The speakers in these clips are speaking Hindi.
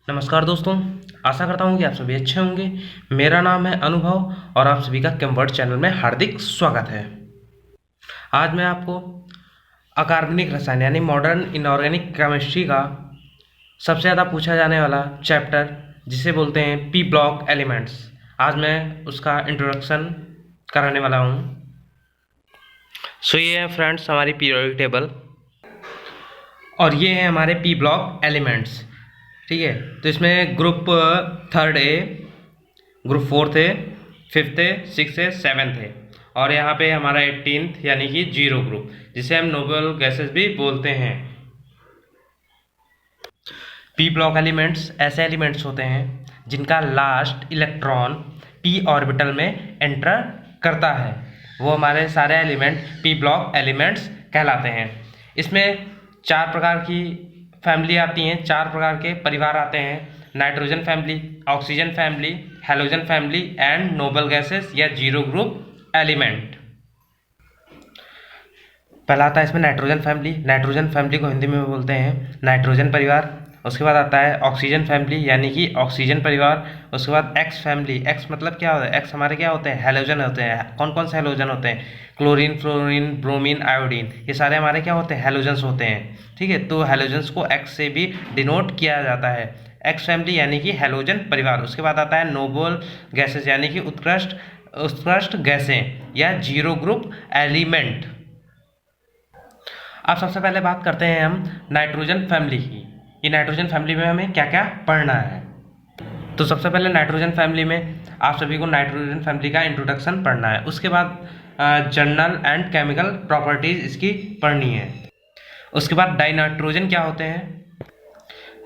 नमस्कार दोस्तों, आशा करता हूँ कि आप सभी अच्छे होंगे। मेरा नाम है अनुभव और आप सभी का केमवर्ड चैनल में हार्दिक स्वागत है। आज मैं आपको अकार्बनिक रसायन यानी मॉडर्न इनऑर्गेनिक केमिस्ट्री का सबसे ज़्यादा पूछा जाने वाला चैप्टर जिसे बोलते हैं पी ब्लॉक एलिमेंट्स, आज मैं उसका इंट्रोडक्शन कराने वाला हूँ। ये है फ्रेंड्स हमारी पीरियोडिक टेबल और ये है हमारे पी ब्लॉक एलिमेंट्स। ठीक है, तो इसमें group third A, group fourth A, fifth A, six A, seventh है और यहाँ पे हमारा 18th यानी कि जीरो ग्रुप, जिसे हम नोबल गैसेस भी बोलते हैं। पी ब्लॉक एलिमेंट्स ऐसे एलिमेंट्स होते हैं जिनका लास्ट इलेक्ट्रॉन पी ऑर्बिटल में एंटर करता है, वो हमारे सारे एलिमेंट पी ब्लॉक एलिमेंट्स कहलाते हैं। इसमें चार प्रकार की फैमिली आती हैं, चार प्रकार के परिवार आते हैं: nitrogen family, oxygen family, halogen family and noble gases या जीरो ग्रुप एलिमेंट। पहला आता है इसमें नाइट्रोजन फैमिली। नाइट्रोजन फैमिली को हिंदी में बोलते हैं नाइट्रोजन परिवार। उसके बाद आता है ऑक्सीजन फैमिली यानी कि ऑक्सीजन परिवार। उसके बाद एक्स फैमिली। एक्स मतलब क्या होता है? एक्स हमारे क्या होते हैं? हेलोजन होते हैं। कौन कौन से हेलोजन होते हैं? क्लोरीन, फ्लोरीन, ब्रोमीन, आयोडीन, ये सारे हमारे क्या होते हैं? हेलोजन्स होते हैं। ठीक है, तो हेलोजन्स को एक्स से भी डिनोट किया जाता है। एक्स फैमिली यानी कि हेलोजन परिवार। उसके बाद आता है नोबल गैसेस यानी कि उत्कृष्ट गैसें या जीरो ग्रुप एलिमेंट। अब सबसे पहले बात करते हैं हम नाइट्रोजन फैमिली की। ये नाइट्रोजन फैमिली में हमें क्या क्या पढ़ना है। तो सबसे पहले नाइट्रोजन फैमिली में आप सभी को नाइट्रोजन फैमिली का इंट्रोडक्शन पढ़ना है। उसके बाद जर्नल एंड केमिकल प्रॉपर्टीज इसकी पढ़नी है। उसके बाद डाइनाइट्रोजन क्या होते हैं।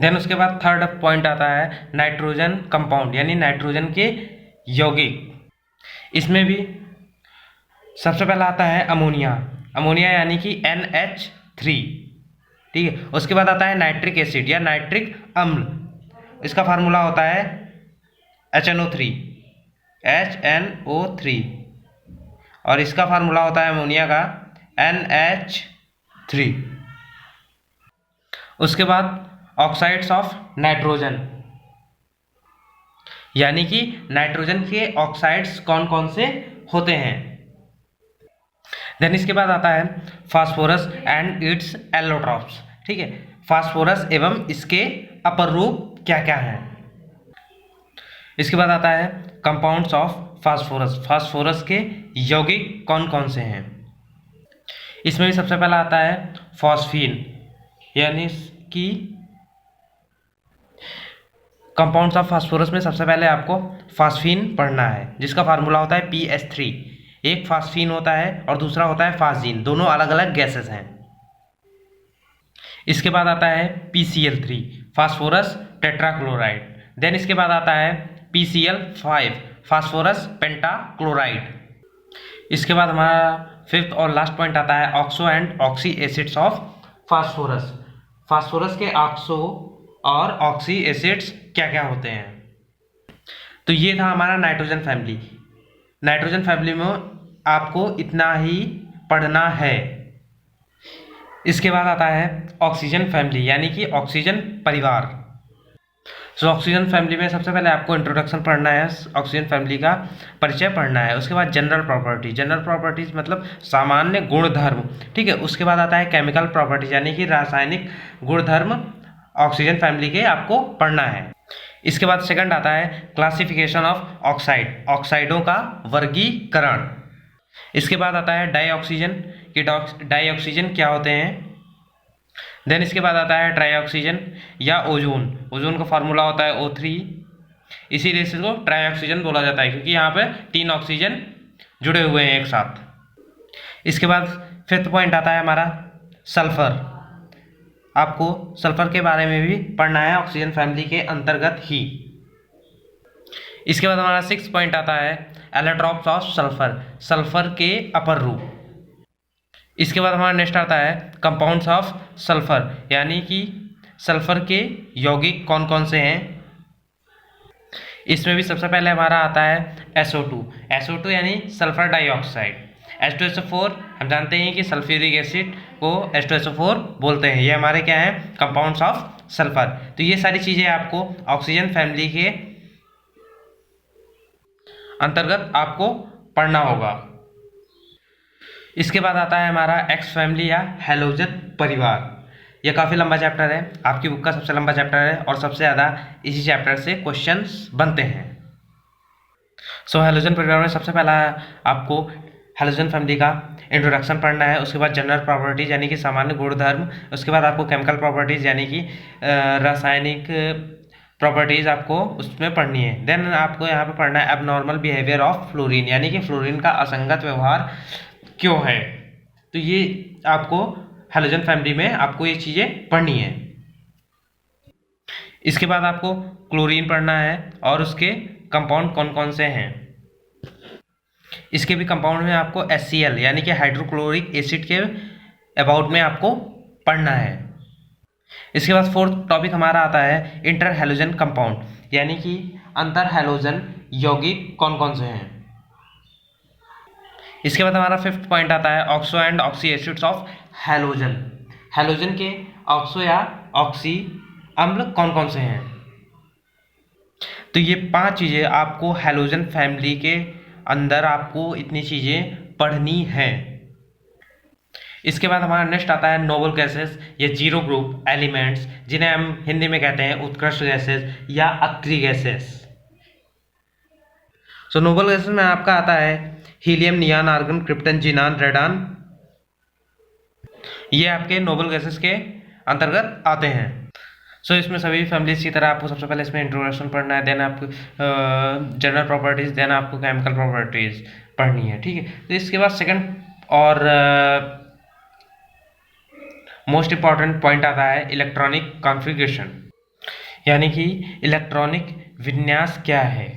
देन उसके बाद थर्ड पॉइंट आता है नाइट्रोजन कंपाउंड यानी नाइट्रोजन के यौगिक। इसमें भी सबसे पहला आता है अमोनिया। अमोनिया यानी कि NH3। ठीक है, उसके बाद आता है नाइट्रिक एसिड या नाइट्रिक अम्ल। इसका फार्मूला होता है HNO3 और इसका फार्मूला होता है अमोनिया का NH3। उसके बाद ऑक्साइड्स ऑफ नाइट्रोजन यानी कि नाइट्रोजन के ऑक्साइड्स कौन कौन से होते हैं। देन इसके बाद आता है फास्फोरस एंड इट्स एलोट्रॉप्स। ठीक है, फास्फोरस एवं इसके अपर रूप क्या क्या हैं। इसके बाद आता है कंपाउंड्स ऑफ फास्फोरस। फास्फोरस के यौगिक कौन कौन से हैं। इसमें भी सबसे पहला आता है फॉस्फीन यानी कि कंपाउंड्स ऑफ फास्फोरस में सबसे पहले आपको फास्फीन पढ़ना है, जिसका फार्मूला होता है PS3। एक फास्फीन होता है और दूसरा होता है फास्जीन, दोनों अलग अलग गैसेस हैं। इसके बाद आता है PCl3 फास्फोरस टेट्राक्लोराइड। देन इसके बाद आता है PCl5 फास्फोरस पेंटाक्लोराइड। इसके बाद हमारा फिफ्थ और लास्ट पॉइंट आता है oxo and oxy acids of phosphorus. Phosphorus के ऑक्सो और ऑक्सी एसिड्स क्या क्या होते हैं। तो ये था हमारा नाइट्रोजन फैमिली। नाइट्रोजन फैमिली में आपको इतना ही पढ़ना है। इसके बाद आता है ऑक्सीजन फैमिली यानी कि ऑक्सीजन परिवार। ऑक्सीजन फैमिली में सबसे पहले आपको इंट्रोडक्शन पढ़ना है, ऑक्सीजन फैमिली का परिचय पढ़ना है। उसके बाद जनरल प्रॉपर्टी, जनरल प्रॉपर्टीज मतलब सामान्य गुणधर्म। ठीक है, उसके बाद आता है केमिकल प्रॉपर्टीज यानी कि रासायनिक गुणधर्म ऑक्सीजन फैमिली के आपको पढ़ना है। इसके बाद सेकंड आता है क्लासिफिकेशन ऑफ ऑक्साइड, ऑक्साइडों का वर्गीकरण। इसके बाद आता है डाइऑक्सीजन कि डाइऑक्सीजन क्या होते हैं। देन इसके बाद आता है ट्राइऑक्सीजन या ओजोन। ओजोन का फार्मूला होता है O3, इसीलिए इसको ट्राइऑक्सीजन बोला जाता है क्योंकि यहाँ पे 3 ऑक्सीजन जुड़े हुए हैं एक साथ। इसके बाद फिफ्थ पॉइंट आता है हमारा सल्फर। आपको सल्फर के बारे में भी पढ़ना है ऑक्सीजन फैमिली के अंतर्गत ही। इसके बाद हमारा सिक्स पॉइंट आता है एलोट्रॉप्स ऑफ सल्फर, सल्फर के अपर रूप। इसके बाद हमारा नेक्स्ट आता है कंपाउंड्स ऑफ सल्फर यानी कि सल्फर के यौगिक कौन कौन से हैं। इसमें भी सबसे पहले हमारा आता है SO2 यानी सल्फर डाइऑक्साइड। H2SO4 हम जानते हैं कि सल्फ्यूरिक एसिड को H2SO4 बोलते हैं। ये हमारे क्या है, कंपाउंड्स ऑफ सल्फर। तो ये सारी चीजें आपको ऑक्सीजन फैमिली के अंतर्गत आपको पढ़ना होगा। इसके बाद आता है हमारा एक्स फैमिली या हैलोजन परिवार। यह काफ़ी लंबा चैप्टर है, आपकी बुक का सबसे लंबा चैप्टर है और सबसे ज़्यादा इसी चैप्टर से क्वेश्चंस बनते हैं। सो हैलोजन परिवार में सबसे पहला आपको हैलोजन फैमिली का इंट्रोडक्शन पढ़ना है। उसके बाद जनरल प्रॉपर्टीज यानी कि सामान्य गुणधर्म। उसके बाद आपको केमिकल प्रॉपर्टीज यानी कि रासायनिक प्रॉपर्टीज आपको उसमें पढ़नी है। देन आपको यहाँ पे पढ़ना है एबनॉर्मल बिहेवियर ऑफ फ्लोरीन, यानी कि फ्लोरीन का असंगत व्यवहार क्यों है। तो ये आपको हैलोजन फैमिली में आपको ये चीज़ें पढ़नी है। इसके बाद आपको क्लोरीन पढ़ना है और उसके कंपाउंड कौन कौन से हैं। इसके भी कंपाउंड में आपको HCl यानी कि हाइड्रोक्लोरिक एसिड के अबाउट में आपको पढ़ना है। इसके बाद फोर्थ टॉपिक हमारा आता है इंटर हैलोजन कंपाउंड, यानी कि अंतर हैलोजन यौगिक कौन कौन से हैं। इसके बाद हमारा फिफ्थ पॉइंट आता है oxo and oxy acids of halogen. Halogen के ऑक्सो या ऑक्सी अम्ल कौन कौन से हैं। तो ये 5 चीज़ें आपको हैलोजन फैमिली के अंदर आपको इतनी चीज़ें पढ़नी हैं। इसके बाद हमारा नेक्स्ट आता है नोबल गैसेस या जीरो ग्रुप एलिमेंट्स, जिन्हें हम हिंदी में कहते हैं उत्कृष्ट गैसेस या अक्री गैसेस। सो नोबल गैसेस में आपका आता है helium, neon, argon, krypton, xenon, radon. ये आपके नोबल गैसेस के अंतर्गत आते हैं। सो इसमें सभी फैमिलीज की तरह आपको सबसे पहले इसमें इंट्रोडक्शन पढ़ना है, देन आपको जनरल प्रॉपर्टीज, देन आपको केमिकल प्रॉपर्टीज पढ़नी है, ठीक है। तो इसके बाद सेकंड और मोस्ट इंपॉर्टेंट पॉइंट आता है इलेक्ट्रॉनिक कॉन्फ़िगरेशन, यानी कि इलेक्ट्रॉनिक विन्यास क्या है,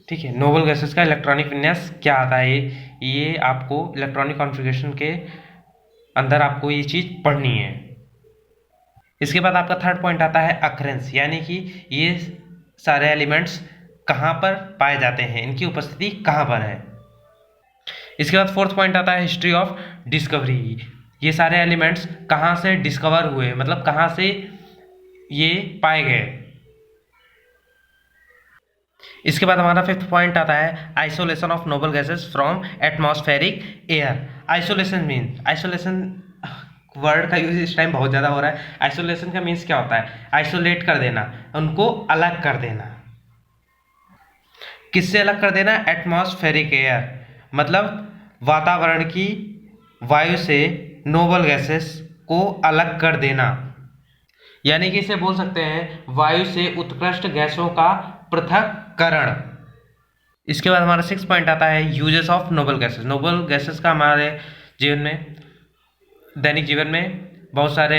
ठीक है। नोबल गैसेस का इलेक्ट्रॉनिक विन्यास क्या आता है, ये आपको इलेक्ट्रॉनिक कॉन्फ़िगरेशन के अंदर आपको ये चीज़ पढ़नी है। इसके बाद आपका थर्ड पॉइंट आता है अकरेंस, यानी कि ये सारे एलिमेंट्स कहाँ पर पाए जाते हैं, इनकी उपस्थिति कहाँ पर है। इसके बाद फोर्थ पॉइंट आता है हिस्ट्री ऑफ डिस्कवरी, ये सारे एलिमेंट्स कहाँ से डिस्कवर हुए, मतलब कहाँ से ये पाए गए। इसके बाद हमारा फिफ्थ पॉइंट आता है isolation of noble gases from atmospheric air. Isolation mean, isolation word का यूज इस टाइम बहुत ज़्यादा हो रहा है। आइसोलेशन का मीन्स क्या होता है, आइसोलेट कर देना, उनको अलग कर देना। किससे अलग कर देना, एटमॉस्फेरिक एयर, मतलब वातावरण की वायु से नोबल गैसेस को अलग कर देना, यानी कि इसे बोल सकते हैं वायु से उत्कृष्ट गैसों का पृथक्करण। इसके बाद हमारा सिक्स पॉइंट आता है uses of noble gases. Noble gases का हमारे जीवन में, दैनिक जीवन में बहुत सारे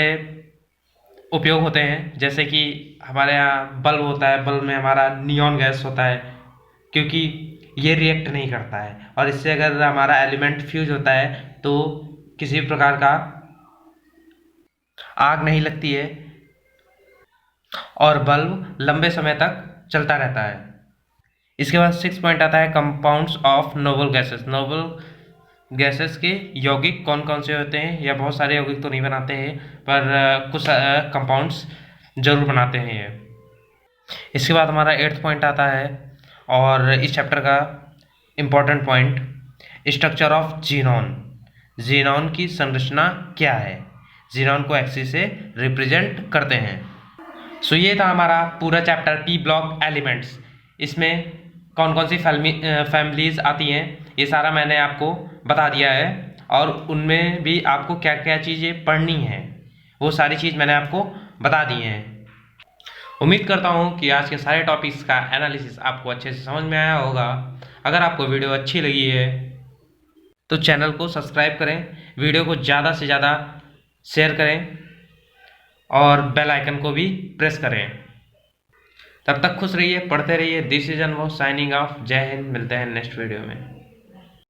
उपयोग होते हैं, जैसे कि हमारे यहाँ बल्ब होता है, बल्ब में हमारा नियॉन गैस होता है, क्योंकि ये रिएक्ट नहीं करता है और इससे अगर हमारा एलिमेंट फ्यूज होता है तो किसी भी प्रकार का आग नहीं लगती है और बल्ब लंबे समय तक चलता रहता है। इसके बाद सिक्स पॉइंट आता है compounds of noble gases. Noble gases के यौगिक कौन कौन से होते हैं, या बहुत सारे यौगिक तो नहीं बनाते हैं पर कुछ कंपाउंड्स जरूर बनाते हैं ये। इसके बाद हमारा एट्थ पॉइंट आता है और इस चैप्टर का important point structure of xenon. Xenon की संरचना क्या है, जीनॉन को एक्सिस से रिप्रेजेंट करते हैं। सो ये था हमारा पूरा चैप्टर पी ब्लॉक एलिमेंट्स। इसमें कौन कौन सी फैमिलीज आती हैं ये सारा मैंने आपको बता दिया है और उनमें भी आपको क्या क्या चीज़ें पढ़नी हैं वो सारी चीज़ मैंने आपको बता दी हैं। उम्मीद करता हूँ कि आज के सारे टॉपिक्स का एनालिसिस आपको अच्छे से समझ में आया होगा। अगर आपको वीडियो अच्छी लगी है तो चैनल को सब्सक्राइब करें, वीडियो को ज़्यादा से ज़्यादा शेयर करें और बेल आइकन को भी प्रेस करें। तब तक खुश रहिए, पढ़ते रहिए। दिस इज अनुभव साइनिंग ऑफ। जय हिंद। मिलते हैं नेक्स्ट वीडियो में।